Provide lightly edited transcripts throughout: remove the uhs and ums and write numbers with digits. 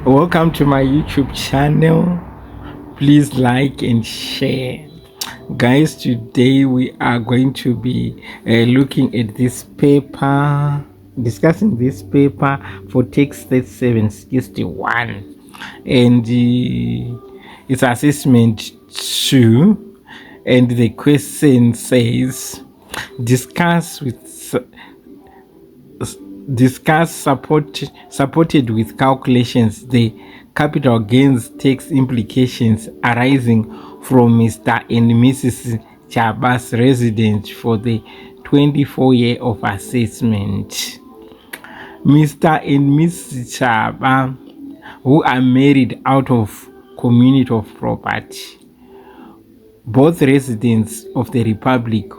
Welcome to my YouTube channel. Please like and share. Guys, today we are going to be looking at this paper, discussing this paper for tax 3761, and it's assessment 2, and the question says supported with calculations the capital gains tax implications arising from Mr. and Mrs. Chaba's residence for the 24 year of assessment. Mr. and Mrs. Chaba, who are married out of community of property, both residents of the Republic,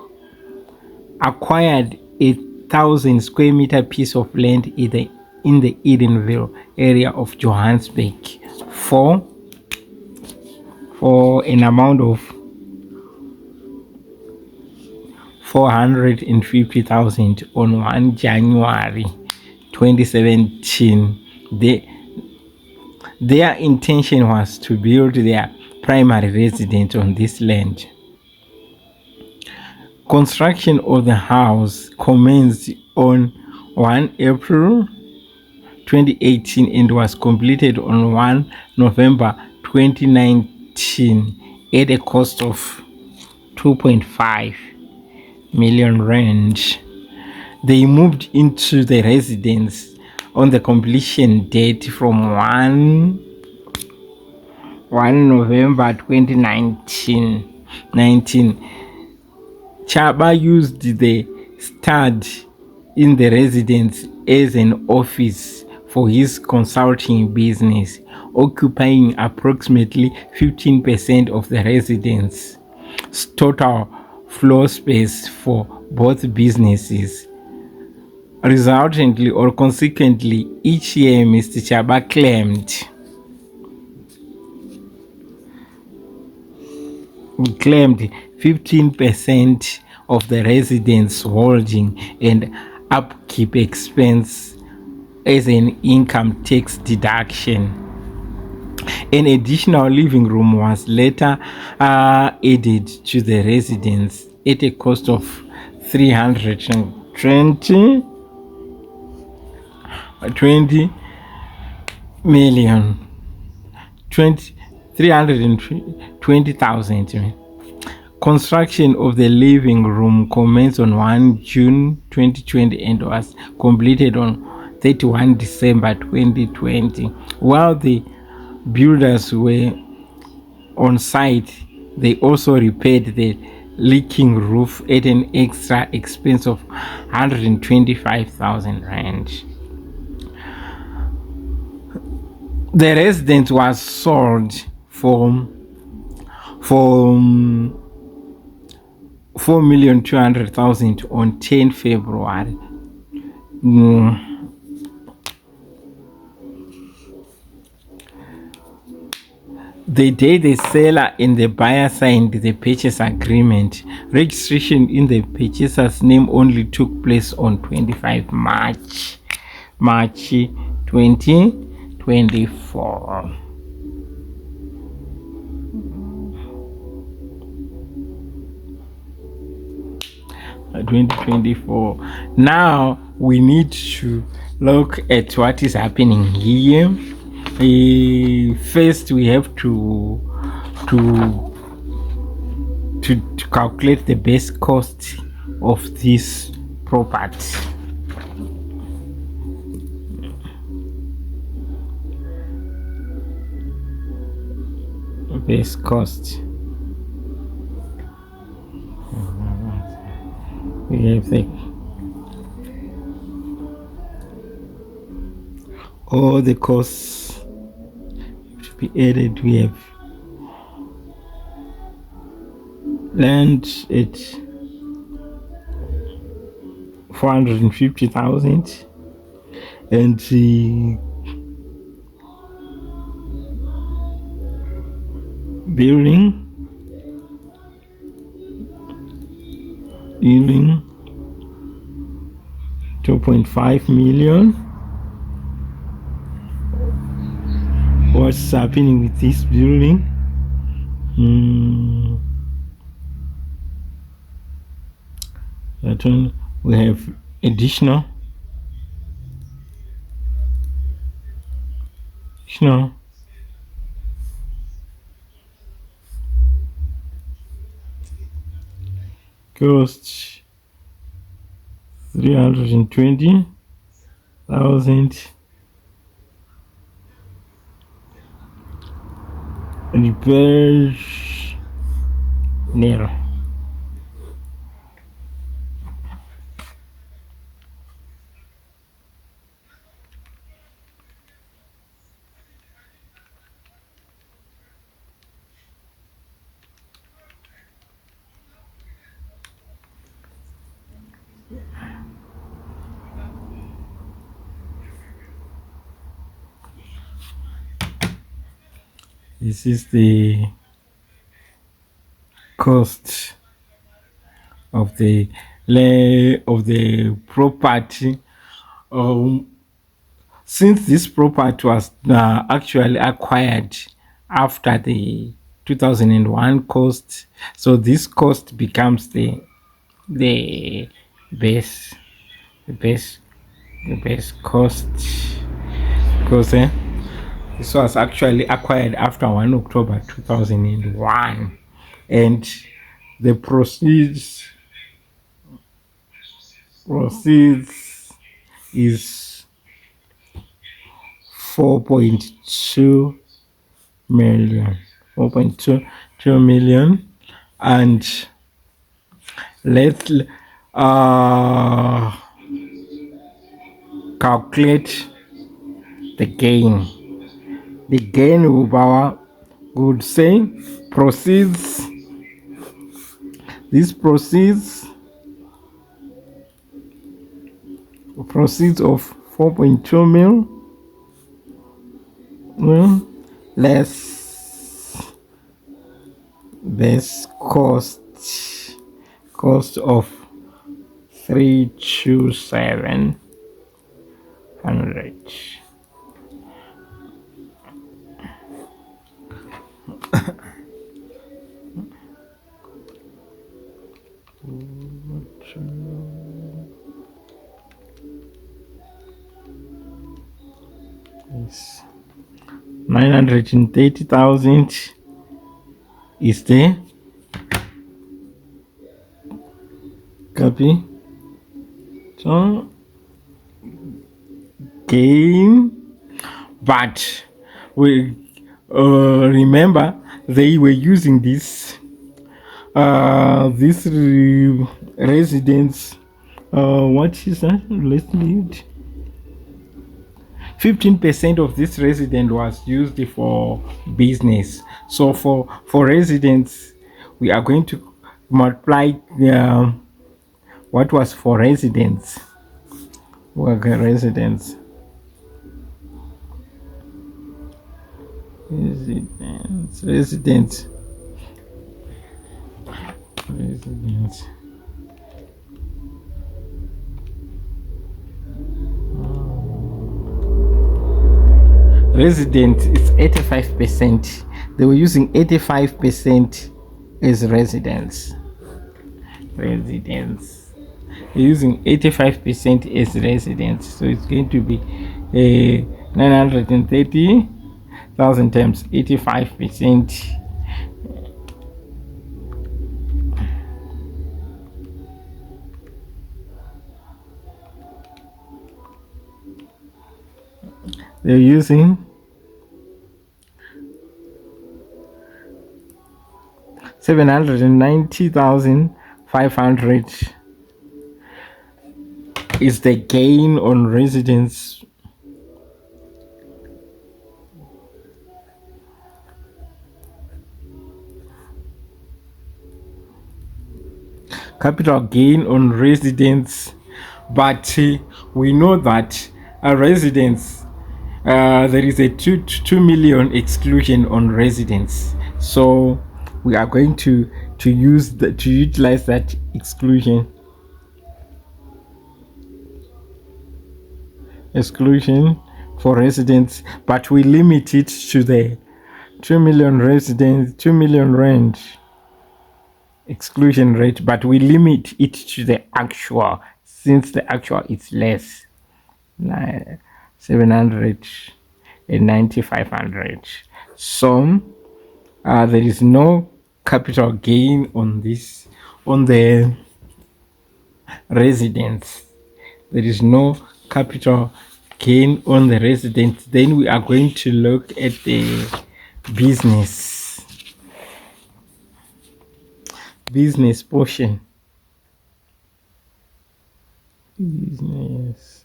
acquired a 1,000 square meter piece of land in the Edenville area of Johannesburg for an amount of 450,000 on 1 January 2017. Their intention was to build their primary residence on this land. Construction of the house commenced on 1 April 2018 and was completed on 1 November 2019 at a cost of 2.5 million rand. They moved into the residence on the completion date from 1 November 2019. Chaba used the stud in the residence as an office for his consulting business, occupying approximately 15% of the residence's total floor space for both businesses. Resultantly or consequently, each year Mr. Chaba claimed 15% of the residence holding and upkeep expense as an income tax deduction. An additional living room was later added to the residence at a cost of 320 million 320,000. Construction of the living room commenced on 1 June 2020 and was completed on 31 December 2020. While the builders were on site, they also repaired the leaking roof at an extra expense of 125,000 rand. The residence was sold for 4,200,000 on 10 February. The day the seller and the buyer signed the purchase agreement, registration in the purchaser's name only took place on 25 March 2024. Now we need to look at what is happening here. First, we have to calculate the base cost of this property. Base cost. We have all the costs to be added. We have land at 450,000 and the building 2.5 million what's happening with this building. That one we have additional cost 320,000. Repairs nil. This is the cost of the property. Since this property was actually acquired after the 2001 cost, so this cost becomes the base cost, because this was actually acquired after 1 October 2001, and the proceeds is 4.2 million, and let's calculate the gain. The gain would say proceeds. This proceeds of 4.2 mil less this cost of 32700. Yes. 930,000 is the capital gain, but we remember they were using this residence. What is that? Let's read. 15% of this resident was used for business. So for residents, we are going to multiply what was for residents. Residents. Resident is 85%. They were using 85% as residents. They're using 85% as residents. So it's going to be 930,000 times 85%. They're using 790,500 is the gain on residence. Capital gain on residence, but we know that a residence there is a 2 million exclusion on residence, so we are going to utilize that exclusion for residents, but we limit it to the 2 million residents, 2 million rand exclusion rate, but we limit it to the actual, since the actual is less, 700 and 9500. So there is no capital gain on this, on the residents. There is no capital gain on the residents. Then we are going to look at the business portion. Business.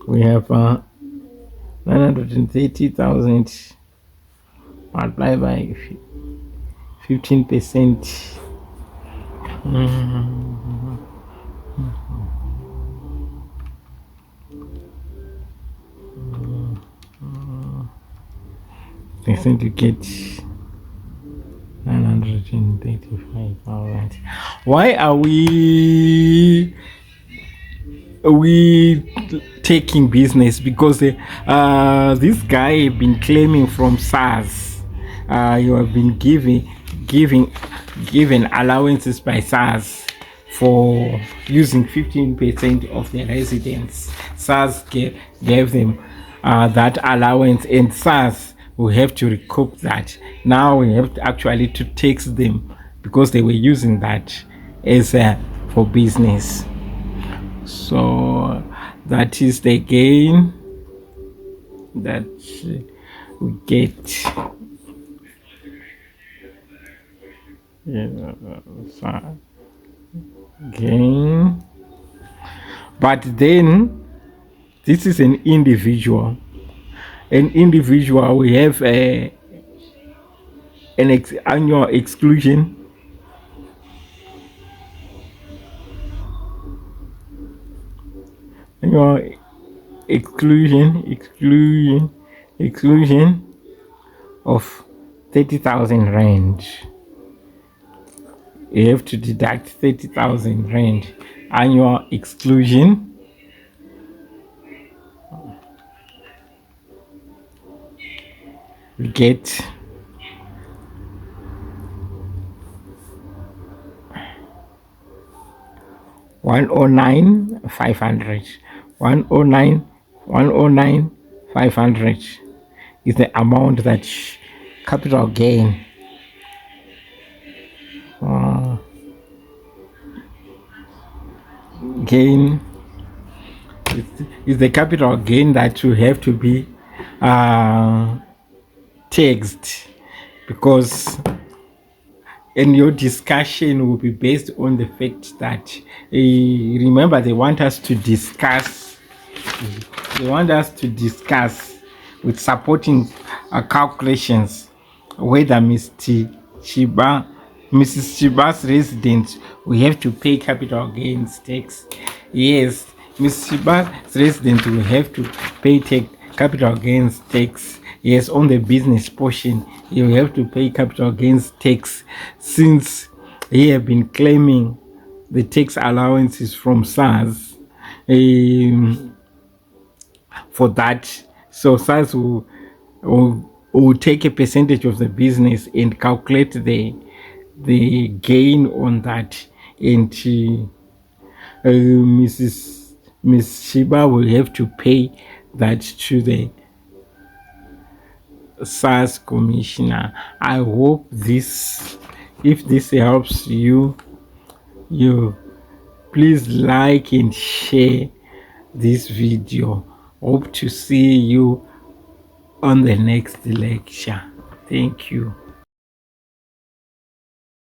We have 930,000 multiplied by 15%. I think you get 935,000. Why are we taking business? Because this guy have been claiming from SARS. You have been given allowances by SARS for using 15% of the residents. SARS gave them that allowance, and SARS will have to recoup that. Now we have to actually to tax them because they were using that as for business. So that is the gain that we get. Gain, but then this is an individual. We have an annual exclusion. Annual exclusion of 30,000 rand. You have to deduct 30,000 rand annual exclusion. We get 109,500. 109,500 is the amount that capital gain is the capital gain that you have to be taxed, because and your discussion will be based on the fact that remember, they want us to discuss with supporting calculations whether Mrs. Chiba's residents will have to pay capital gains tax. Yes, Mrs. Chiba's residents will have to pay capital gains tax. Yes, on the business portion, you have to pay capital gains tax, since he have been claiming the tax allowances from SARS for that. So SARS will take a percentage of the business and calculate the gain on that, and Miss Shiba will have to pay that to the SARS commissioner. I hope if this helps you, please like and share this video. Hope to see you on the next lecture. Thank you.